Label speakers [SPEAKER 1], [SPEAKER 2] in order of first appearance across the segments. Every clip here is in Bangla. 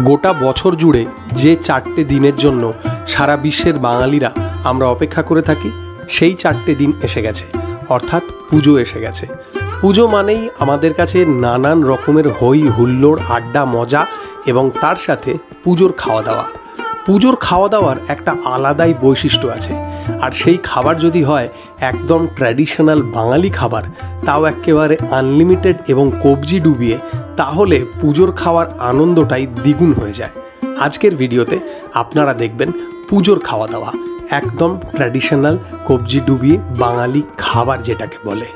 [SPEAKER 1] গোটা বছর জুড়ে যে 4টে দিনের জন্য সারা বিশ্বের বাঙালিরা আমরা অপেক্ষা করে থাকি, সেই 4টে দিন এসে গেছে, অর্থাৎ পুজো এসে গেছে। পুজো মানেই আমাদের কাছে নানান রকমের হই হুল্লোড়, আড্ডা, মজা এবং তার সাথে পুজোর খাওয়া দাওয়া। পুজোর খাওয়া দাওয়ার একটা আলাদাই বৈশিষ্ট্য আছে, আর সেই খাবার যদি হয় একদম ট্র্যাডিশনাল বাঙালি খাবার, তাও একেবারে আনলিমিটেড এবং কবজি ডুবিয়ে, তাহলে পুজোর খাওয়ার আনন্দটাই দ্বিগুণ হয়ে যায়। আজকের ভিডিওতে আপনারা দেখবেন পুজোর খাওয়া দাওয়া, একদম ট্র্যাডিশনাল কবজি ডুবিয়ে বাঙালি খাবার যেটাকে বলে।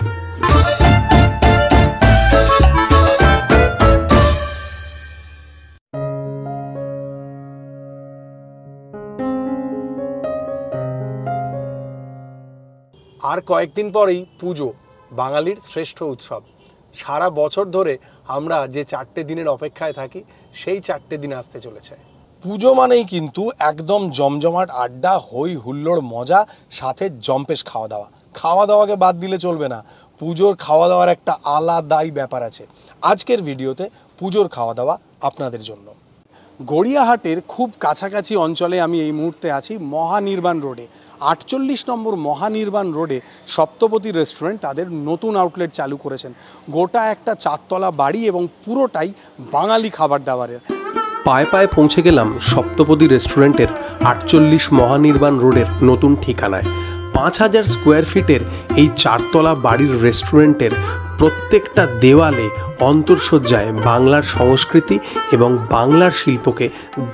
[SPEAKER 1] আর কয়েকদিন পরেই পুজো, বাঙালির শ্রেষ্ঠ উৎসব। সারা বছর ধরে আমরা যে 4টে দিনের অপেক্ষায় থাকি, সেই 4টে দিন আসতে চলেছে। পুজো মানেই কিন্তু একদম জমজমাট আড্ডা, হই হুল্লোড়, মজা, সাথে জম্পেশ খাওয়া দাওয়া। খাওয়া দাওয়াকে বাদ দিলে চলবে না, পুজোর খাওয়া দাওয়ার একটা আলাদাই ব্যাপার আছে। আজকের ভিডিওতে পুজোর খাওয়া দাওয়া আপনাদের জন্য। গড়িয়াহাটের খুব কাছাকাছি অঞ্চলে আমি এই মুহূর্তে আছি, মহানির্বাণ রোডে। 48 নম্বর মহানির্বাণ রোডে সপ্তপদী রেস্টুরেন্ট তাদের নতুন আউটলেট চালু করেছেন। গোটা একটা 4তলা বাড়ি এবং পুরোটাই বাঙালি খাবার দাবারের। পায়ে পায়ে পৌঁছে গেলাম সপ্তপদী রেস্টুরেন্টের 48 মহানির্বাণ রোডের নতুন ঠিকানায়। 5000 স্কোয়ার ফিটের এই 4তলা বাড়ির রেস্টুরেন্টের প্রত্যেকটা দেওয়ালে অন্তর্সজ্জায় বাংলার সংস্কৃতি এবং বাংলার শিল্পকে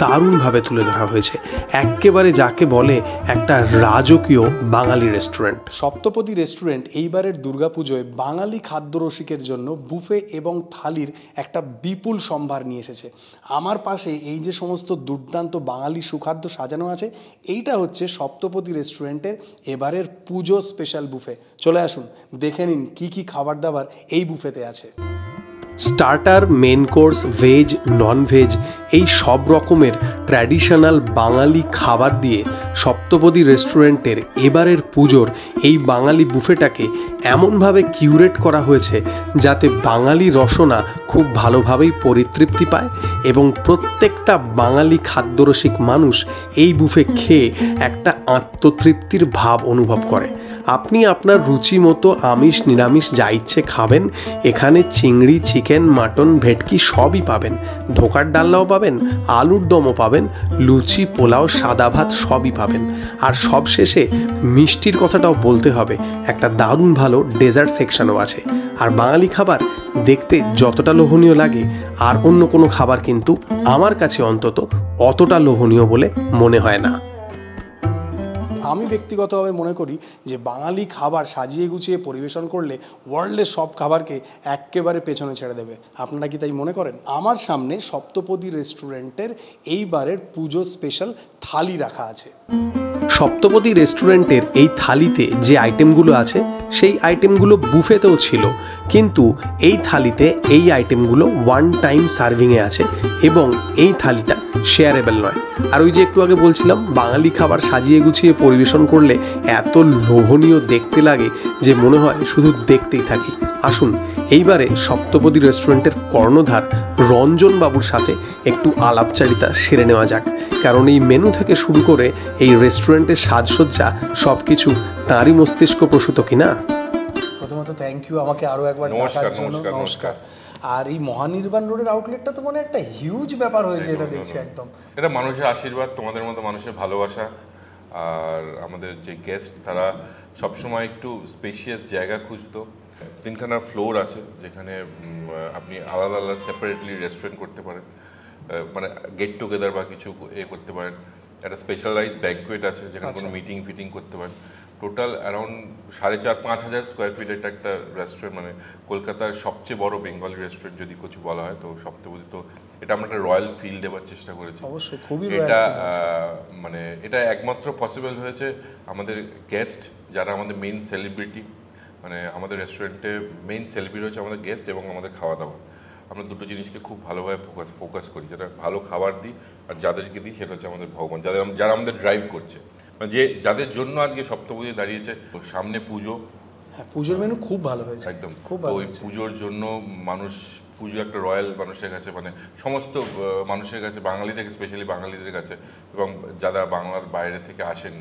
[SPEAKER 1] দারুণভাবে তুলে ধরা হয়েছে। একেবারে যাকে বলে একটা রাজকীয় বাঙালি রেস্টুরেন্ট। সপ্তপদী রেস্টুরেন্ট এইবারের দুর্গাপুজোয় বাঙালি খাদ্যরসিকের জন্য বুফে এবং থালির একটা বিপুল সম্ভার নিয়ে এসেছে। আমার পাশে এই যে সমস্ত দুর্দান্ত বাঙালি সুখাদ্য সাজানো আছে, এইটা হচ্ছে সপ্তপদী রেস্টুরেন্টের এবারের পুজো স্পেশাল বুফে। চলে আসুন, দেখে নিন কী কী খাবার দাবার এই বুফেতে আছে। Starter, main course, veg, non veg, এই সব রকমের ট্র্যাডিশনাল বাঙালি খাবার দিয়ে সপ্তপদী রেস্টুরেন্টের এবারের পুজোর এই বাঙালি বুফেটাকে এমনভাবে কিউরেট করা হয়েছে যাতে বাঙালি রসনা খুব ভালোভাবেই পরিতৃপ্তি পায় এবং প্রত্যেকটা বাঙালি খাদ্যরসিক মানুষ এই বুফে খেয়ে একটা আত্মতৃপ্তির ভাব অনুভব করে। আপনি আপনার রুচি মতো আমিষ নিরামিষ যা ইচ্ছে খাবেন। এখানে চিংড়ি, চিকেন, মাটন, ভেটকি সবই পাবেন। ধোকার ডালনাও পাবেন, আলুর দমও পাবেন, লুচি, পোলাও, সাদা ভাত সবই পাবেন। আর সবশেষে মিষ্টির কথাটাও বলতে হবে, একটা দারুণ ভালো ডেজার্ট সেকশনও আছে। আর বাঙালি খাবার দেখতে যতটা লোভনীয় লাগে, আর অন্য কোনো খাবার কিন্তু আমার কাছে অন্তত অতটা লোভনীয় বলে মনে হয় না। আমি ব্যক্তিগতভাবে মনে করি যে বাঙালি খাবার সাজিয়ে গুছিয়ে পরিবেশন করলে ওয়ার্ল্ডের সব খাবারকে একেবারে পেছনে ছেড়ে দেবে। আপনারা কি তাই মনে করেন? আমার সামনে সপ্তপদী রেস্টুরেন্টের এইবারের পুজো স্পেশাল থালি রাখা আছে। সপ্তপদী রেস্টুরেন্টের এই থালিতে যে আইটেমগুলো আছে, সেই আইটেমগুলো বুফেতেও ছিল, কিন্তু এই থালিতে এই আইটেমগুলো ওয়ান টাইম সার্ভিংয়ে আছে এবং এই থালিটা শেয়ারেবল নয়। আর ওই যে একটু আগে বলছিলাম, বাঙালি খাবার সাজিয়ে গুছিয়ে পরিবেশন করলে এত লোভনীয় দেখতে লাগে যে মনে হয় শুধু দেখতেই থাকি। আসুন এইবারে সপ্তপদী রেস্টুরেন্টের কর্ণধার রঞ্জন বাবুর সাথে একটু আলাপচারিতা সেরে নেওয়া যাক, কারণ এই মেনু থেকে শুরু করে এই রেস্টুরেন্টের সাজসজ্জা সব কিছু তাঁরই মস্তিষ্ক প্রসূত কিনা। প্রথমত থ্যাংক ইউ আমাকে আরও একবার ডাকার জন্য। নমস্কার। আর এই মহানির্বাণ রোডের আউটলেটটা তো মানে একটা হিউজ ব্যাপার হয়েছে, এটা দেখছি একদম।
[SPEAKER 2] এটা মানুষের আশীর্বাদ, তোমাদের মতো মানুষের ভালোবাসা, আর আমাদের যে গেস্ট তারা সবসময় একটু স্পেশিয়াস জায়গা খুঁজতো। 3খানা ফ্লোর আছে যেখানে আপনি আলাদা আলাদা সেপারেটলি রেস্টুরেন্ট করতে পারেন, মানে গেট টুগেদার বা কিছু করতে পারেন। একটা স্পেশালাইজড ব্যাঙ্কুয়েট আছে যেখানে কোনো মিটিং ফিটিং করতে পারেন। টোটাল অ্যারাউন্ড 4,500-5,000 স্কোয়ার ফিটের একটা রেস্টুরেন্ট, মানে কলকাতার সবচেয়ে বড় বেঙ্গলি রেস্টুরেন্ট যদি কিছু বলা হয় তো সপ্তপদী। তো এটা আমরা একটা রয়্যাল ফিল দেওয়ার চেষ্টা করেছি।
[SPEAKER 1] অবশ্যই খুবই
[SPEAKER 2] এটা মানে এটা একমাত্র পসিবল হয়েছে আমাদের গেস্ট, যারা আমাদের মেইন সেলিব্রিটি। মানে আমাদের রেস্টুরেন্টে মেইন সেলিব্রিটি হচ্ছে আমাদের গেস্ট এবং আমাদের খাওয়া দাওয়া। আমরা দুটো জিনিসকে খুব ভালোভাবে ফোকাস করি, যেটা ভালো খাবার দিই, আর যাদেরকে দিই সেটা হচ্ছে আমাদের ভগবান, যারা আমাদের ড্রাইভ করছে, যে যাদের জন্য আজকে সপ্তপদী দাঁড়িয়েছে। সামনে পুজো,
[SPEAKER 1] হ্যাঁ পুজোর মেনু খুব ভালো হয়েছে,
[SPEAKER 2] একদম
[SPEAKER 1] খুব ভালো।
[SPEAKER 2] ওই পুজোর জন্য মানুষ পুজো একটা রয়্যাল মানুষের কাছে, মানে সমস্ত মানুষের কাছে, বাঙালি থেকে স্পেশালি বাঙালিদের কাছে, এবং যারা বাংলার বাইরে থেকে আসেন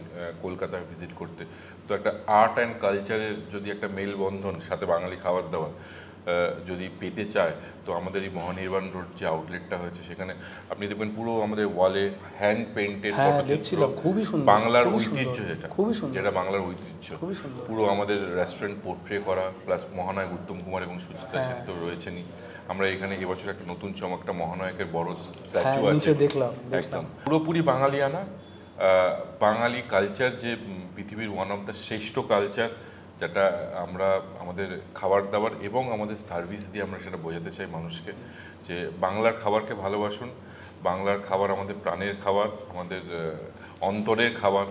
[SPEAKER 2] কলকাতায় ভিজিট করতে, তো একটা আর্ট অ্যান্ড কালচারের যদি একটা মেলবন্ধন সাথে বাঙালি খাবার দাবার যদি পেতে চায়, তো আমাদের এই মহানির্বাণ রোড যে আউটলেটটা হয়েছে, সেখানে আপনি দেখবেন পুরো আমাদের ওয়ালে হ্যান্ড পেন্টেড
[SPEAKER 1] খুবই সুন্দর,
[SPEAKER 2] বাংলার ঐতিহ্য,
[SPEAKER 1] খুবই সুন্দর,
[SPEAKER 2] যেটা বাংলার ঐতিহ্য
[SPEAKER 1] খুবই সুন্দর,
[SPEAKER 2] পুরো আমাদের রেস্টুরেন্ট পোর্ট্রে করা, প্লাস মহানায়ক উত্তম কুমার এবং সুচিত্রা সেন তো রয়েছেনই। আমরা এখানে এবছর একটা নতুন চমকটা মহানায়কের বড় স্ট্যাচু আছে,
[SPEAKER 1] দেখলাম
[SPEAKER 2] একদম পুরোপুরি বাঙালিয়ানা, বাঙালি কালচার, যে পৃথিবীর ওয়ান অফ দ্য শ্রেষ্ঠ কালচার, যেটা আমরা আমাদের খাবার দাবার এবং আমাদের সার্ভিস দিয়ে আমরা সেটা বোঝাতে চাই মানুষকে, যে বাংলার খাবারকে ভালোবাসুন। বাংলার খাবার আমাদের প্রাণের খাবার, আমাদের অন্তরের খাবার,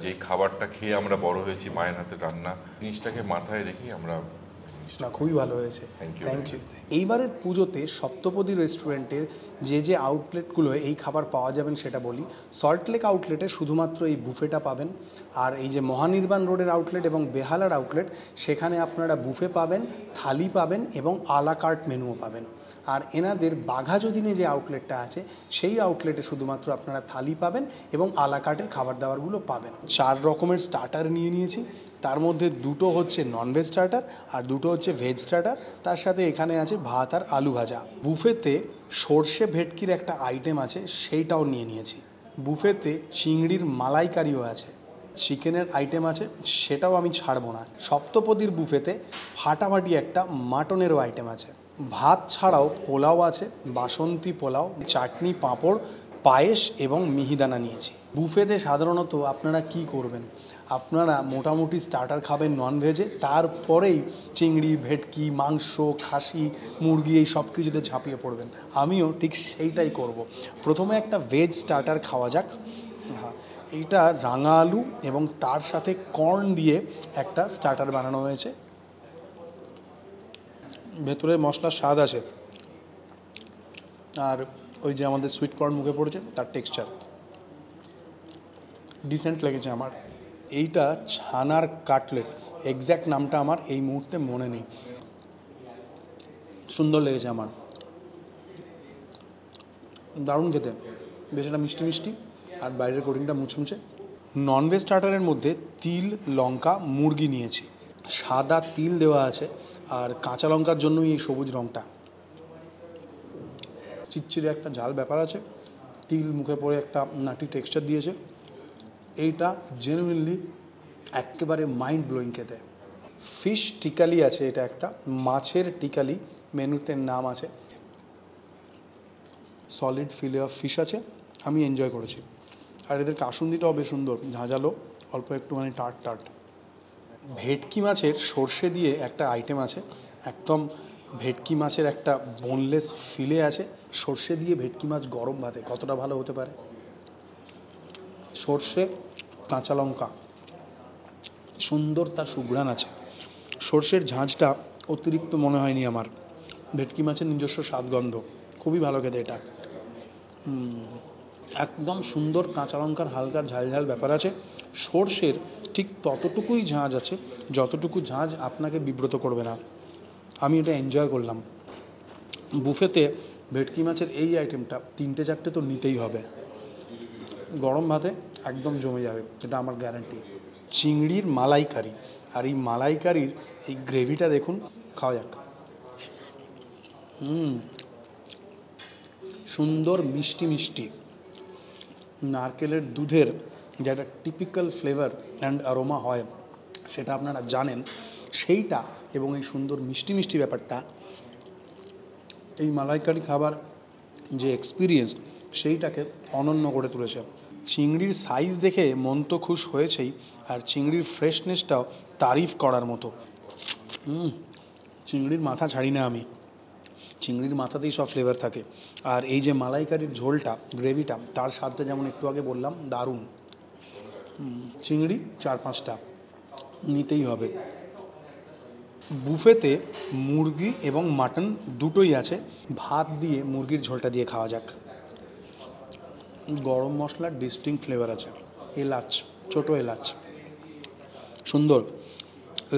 [SPEAKER 2] যেই খাবারটা খেয়ে আমরা বড় হয়েছি মায়ের হাতের রান্না, জিনিসটাকে মাথায় রেখেই আমরা।
[SPEAKER 1] না, খুবই ভালো হয়েছে,
[SPEAKER 2] থ্যাংক ইউ।
[SPEAKER 1] এইবারের পুজোতে সপ্তপদী রেস্টুরেন্টের যে আউটলেটগুলো এই খাবার পাওয়া যাবেন সেটা বলি। সল্টলেক আউটলেটে শুধুমাত্র এই বুফেটা পাবেন, আর এই যে মহানির্বাণ রোডের আউটলেট এবং বেহালার আউটলেট, সেখানে আপনারা বুফে পাবেন, থালি পাবেন এবং আলা কার্ট মেনুও পাবেন। আর এনাদের বাঘাযতীনে যে আউটলেটটা আছে সেই আউটলেটে শুধুমাত্র আপনারা থালি পাবেন এবং আলা কার্টের খাবার দাবারগুলো পাবেন। 4 রকমের স্টার্টার নিয়ে নিয়েছি, তার মধ্যে 2টো হচ্ছে ননভেজ স্টার্টার আর 2টো হচ্ছে ভেজ স্টার্টার, তার সাথে এখানে আছে ভাত আর আলু ভাজা। বুফেতে সর্ষে ভেটকির একটা আইটেম আছে, সেইটাও নিয়ে নিয়েছি। বুফেতে চিংড়ির মালাইকারিও আছে, চিকেনের আইটেম আছে, সেটাও আমি ছাড়বো না। সপ্তপদীর বুফেতে ফাটাফাটি একটা মাটনেরও আইটেম আছে। ভাত ছাড়াও পোলাও আছে, বাসন্তী পোলাও, চাটনি, পাঁপড়, পায়েস এবং মিহিদানা নিয়েছি। বুফেতে সাধারণত আপনারা কি করবেন, আপনারা মোটামুটি স্টার্টার খাবেন ননভেজে, তারপরেই চিংড়ি, ভেটকি, মাংস, খাসি, মুরগি এই সব কিছুতে ঝাঁপিয়ে পড়বেন। আমিও ঠিক সেইটাই করব। প্রথমে একটা ভেজ স্টার্টার খাওয়া যাক। হ্যাঁ, এইটা রাঙা আলু এবং তার সাথে কর্ন দিয়ে একটা স্টার্টার বানানো হয়েছে। ভেতরে মশলার স্বাদ আছে, আর ওই যে আমাদের সুইট কর্ন মুখে পড়েছে তার টেক্সচার ডিসেন্ট লেগেছে আমার। এইটা ছানার কাটলেট, এক্স্যাক্ট নামটা আমার এই মুহূর্তে মনে নেই, সুন্দর লেগেছে আমার, দারুণ খেতে, বেশ একটা মিষ্টি মিষ্টি আর বাইরের কোটিংটা মুচমুচে। ননভেজ স্টার্টারের মধ্যে তিল, লঙ্কা, মুরগি নিয়েছি, সাদা তিল দেওয়া আছে আর কাঁচা লঙ্কার জন্যই এই সবুজ রঙটা। চিটচিড়ে একটা ঝাল ব্যাপার আছে, তিল মুখে পড়ে একটা নাটি টেক্সচার দিয়েছে। এইটা জেনুইনলি একেবারে মাইন্ড ব্লোয়িং খেতে। ফিশ টিকালি আছে, এটা একটা মাছের টিকালি, মেনুতে নাম আছে। সলিড ফিলে অফ ফিশ আছে, আমি এনজয় করেছি। আর এদের কাসুন্দিটাও বেশ সুন্দর, ঝাঁঝালো, অল্প একটুখানি টার্ট টার্ট। ভেটকি মাছের সর্ষে দিয়ে একটা আইটেম আছে, একদম ভেটকি মাছের একটা বোনলেস ফিলে আছে, সর্ষে দিয়ে ভেটকি মাছ গরম ভাতে কতটা ভালো হতে পারে। সর্ষে, কাঁচা লঙ্কা, সুন্দর তার সুঘ্রাণ আছে। সর্ষের ঝাঁঝটা অতিরিক্ত মনে হয়নি আমার। ভেটকি মাছের নিজস্ব স্বাদগন্ধ, খুবই ভালো খেতে এটা। একদম সুন্দর কাঁচা লঙ্কার হালকা ঝাল ঝাল ব্যাপার আছে। সর্ষের ঠিক ততটুকুই ঝাঁঝ আছে যতটুকু ঝাঁঝ আপনাকে বিব্রত করবে না। আমি এটা এনজয় করলাম। বুফেতে ভেটকি মাছের এই আইটেমটা 3-4টে তো নিতেই হবে, গরম ভাতে একদম জমে যাবে, এটা আমার গ্যারান্টি। চিংড়ির মালাইকারি, আর এই মালাইকারির এই গ্রেভিটা দেখুন, খাওয়া যাক। সুন্দর মিষ্টি মিষ্টি নারকেলের দুধের যে একটা টিপিক্যাল ফ্লেভার অ্যান্ড অ্যারোমা হয়, সেটা আপনারা জানেন, সেইটা এবং এই সুন্দর মিষ্টি মিষ্টি ব্যাপারটা, এই মালাইকারি খাবার যে এক্সপিরিয়েন্স, সেইটাকে অনন্য করে তুলেছে। চিংড়ির সাইজ দেখে মন তো খুশ হয়েছেই, আর চিংড়ির ফ্রেশনেসটাও তারিফ করার মতো। চিংড়ির মাথা ছাড়ি না আমি, চিংড়ির মাথাতেই সব ফ্লেভার থাকে। আর এই যে মালাইকারির ঝোলটা, গ্রেভিটা, তার স্বাদটা যেমন একটু আগে বললাম দারুণ। চিংড়ি 4-5টা নিতেই হবে। বুফেতে মুরগি এবং মাটন দুটোই আছে, ভাত দিয়ে মুরগির ঝোলটা দিয়ে খাওয়া যাক। গরম মশলার ডিস্টিংক্ট ফ্লেভার আছে, এলাচ, ছোটো এলাচ, সুন্দর।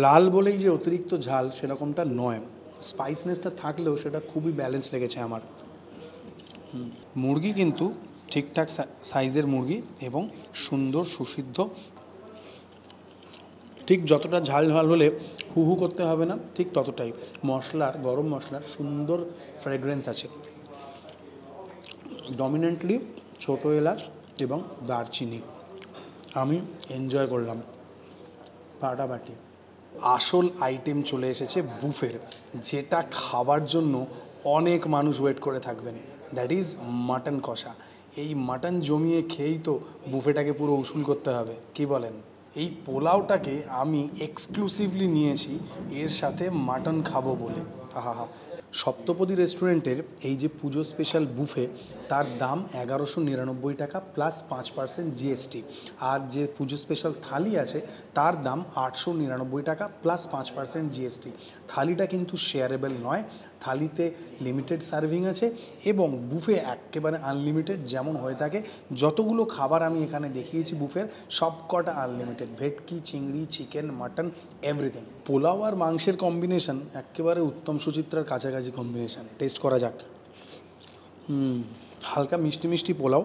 [SPEAKER 1] লাল বলেই যে অতিরিক্ত ঝাল সেরকমটা নয়, স্পাইসনেসটা থাকলেও সেটা খুবই ব্যালেন্স লেগেছে আমার। মুরগি কিন্তু ঠিকঠাক সাইজের মুরগি এবং সুন্দর সুসিদ্ধ, ঠিক যতটা ঝাল ঝাল হলে হু হু করতে হবে না ঠিক ততটাই। মশলার, গরম মশলার সুন্দর ফ্রেগ্রেন্স আছে। ডমিনেন্টলি ছোটো এলাচ এবং দারচিনি, আমি এনজয় করলাম ফাটাফাটি। আসল আইটেম চলে এসেছে বুফের, যেটা খাবার জন্য অনেক মানুষ ওয়েট করে থাকবেন। দ্যাট ইজ মাটন কষা। এই মাটন জমিয়ে খেয়েই তো বুফেটাকে পুরো উসুল করতে হবে, কি বলেন? এই পোলাওটাকে আমি এক্সক্লুসিভলি নিয়েছি এর সাথে মাটন খাবো বলে। আহা, সপ্তপদী রেস্টুরেন্টের এই যে পুজো স্পেশাল বুফে, তার দাম 1199 টাকা প্লাস 5% জিএসটি। আর যে পুজো স্পেশাল থালি আছে তার দাম 899 টাকা প্লাস 5% জিএসটি। থালিটা কিন্তু শেয়ারেবল নয়, থালিতে লিমিটেড সার্ভিং আছে এবং বুফে একেবারে আনলিমিটেড যেমন হয়ে থাকে। যতগুলো খাবার আমি এখানে দেখিয়েছি বুফের, সব কটা আনলিমিটেড। ভেটকি, চিংড়ি, চিকেন, মাটন, এভরিথিং। পোলাও আর মাংসের কম্বিনেশন একেবারে উত্তম সুচিত্রার কাছাকাছি কম্বিনেশন। টেস্ট করা যাক। হালকা মিষ্টি মিষ্টি পোলাও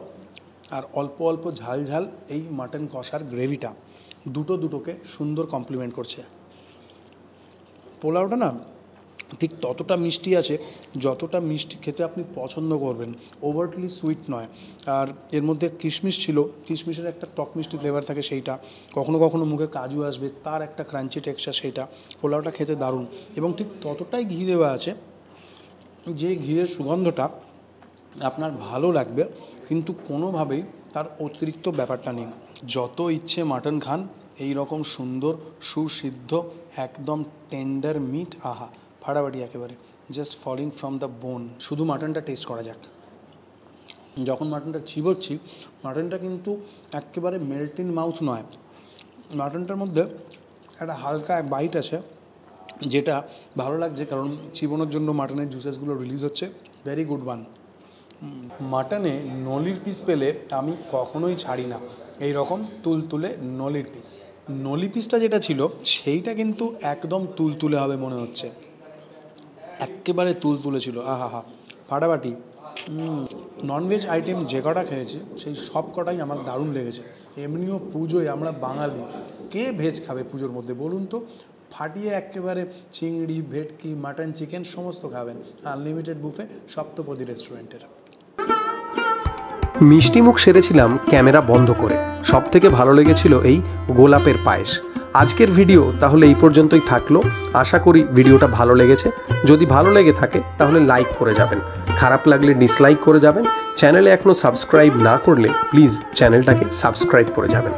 [SPEAKER 1] আর অল্প অল্প ঝাল ঝাল এই মাটন কষার গ্রেভিটা দুটোকে সুন্দর কমপ্লিমেন্ট করছে। পোলাওটা না ঠিক ততটা মিষ্টি আছে যতটা মিষ্টি খেতে আপনি পছন্দ করবেন, ওভারটলি সুইট নয়। আর এর মধ্যে কিশমিশ ছিল, কিশমিশের একটা টক মিষ্টি ফ্লেভার থাকে সেইটা, কখনো কখনো মুখে কাজু আসবে, তার একটা ক্রাঞ্চি টেক্সচার, সেইটা। পোলাওটা খেতে দারুণ এবং ঠিক ততটাই ঘি দেওয়া আছে যে ঘিয়ের সুগন্ধটা আপনার ভালো লাগবে, কিন্তু কোনোভাবেই তার অতিরিক্ত ব্যাপারটা নেই। যত ইচ্ছে মাটন খান, এই রকম সুন্দর সুসিদ্ধ একদম টেন্ডার মিট, আহা ফাটাফাটি একেবারে, just falling from the bone. শুধু মাটনটা টেস্ট করা যাক। যখন মাটনটা চিবোচ্ছি, মাটনটা কিন্তু একেবারে মেল্ট ইন মাউথ নয়। মাটনটার মধ্যে একটা হালকা এক বাইট আছে, যেটা ভালো লাগছে কারণ চিবোনোর জন্য মাটনের জুসেসগুলো রিলিজ হচ্ছে। Very good one. মাটনে নলির পিস পেলে আমি কখনোই ছাড়ি না, এই রকম তুলতুলে নলির পিস। নলি পিসটা যেটা ছিল সেইটা কিন্তু একদম তুলতুলে হবে মনে হচ্ছে, একেবারে তুলতুলে ছিল। আহা ফাটাফাটি। ননভেজ আইটেম যে কটা খেয়েছি সেই সব কটাই আমার দারুণ লেগেছে। এমনিও পুজোয় আমরা বাঙালি, কে ভেজ খাবে পুজোর মধ্যে বলুন তো? ফাটিয়ে একেবারে চিংড়ি, ভেটকি, মাটন, চিকেন সমস্ত খাবেন আনলিমিটেড বুফে সপ্তপদী রেস্টুরেন্টের।
[SPEAKER 3] মিষ্টিমুখ সেরেছিলাম ক্যামেরা বন্ধ করে। সবথেকে ভালো লেগেছিল এই গোলাপের পায়েস। আজকের ভিডিও তাহলে এই পর্যন্তই থাকলো। আশা করি ভিডিওটা ভালো লেগেছে। যদি ভালো লেগে থাকে তাহলে লাইক করে যাবেন, খারাপ লাগলে ডিসলাইক করে যাবেন। চ্যানেলে এখনও সাবস্ক্রাইব না করলে প্লিজ চ্যানেলটাকে সাবস্ক্রাইব করে যাবেন।